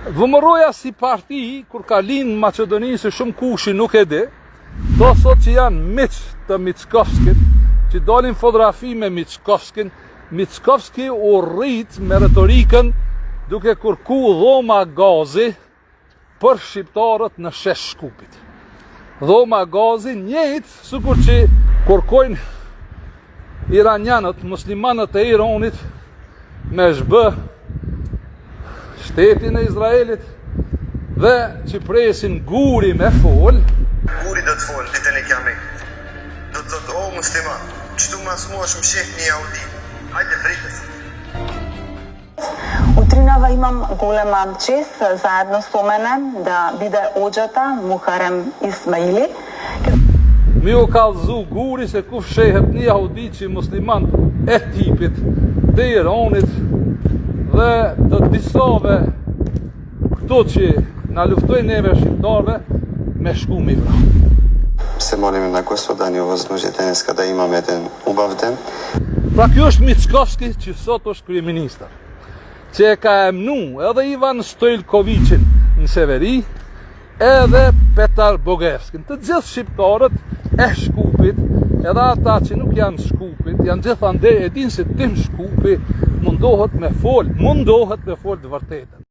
VMRO-ja si parti, kur ka linë Maqedoni se shumë kushi nuk e di, do thot që janë miq të Mickovskit, që dalin fotografi me Mickovskin. Mickovski u rrit me retorikën duke kërku dhoma gazi për shqiptarët në shesh Shkupit. Dhoma gazi njëjtë sikur që kërkojnë iranianët, muslimanët e Iranit me zhbë shtetin e Izraelit dhe që presin Guri me fol. Guri do të fol ditën e Kiametit. Do të thotë o musliman, çtu mas mua është mshek një jahudi. Hajde vritës. Utrinava imam golema čest zajedno s menem da vide ođata Muharrem Ismaili. Mi u kallëzu Guri se ku fshehet një jahudi që musliman e tipit dhe Iranit dhe të disave këto që na luftojnë neve shqiptarve me shku mi vra. Se molim na gospodani ovoznužitelj kada imam jedan ubavden. Pra kjo është Mickovski që sot është kryeministër, që e ka emnu edhe Ivan Stojlkovicin në Severi, edhe Petar Bogevskin, të gjithë shqiptarët e Shkupit, edhe ata që nuk janë Shkupit, janë gjithandej e dinë se tim Shkupi mundohet me fol të vërtetën.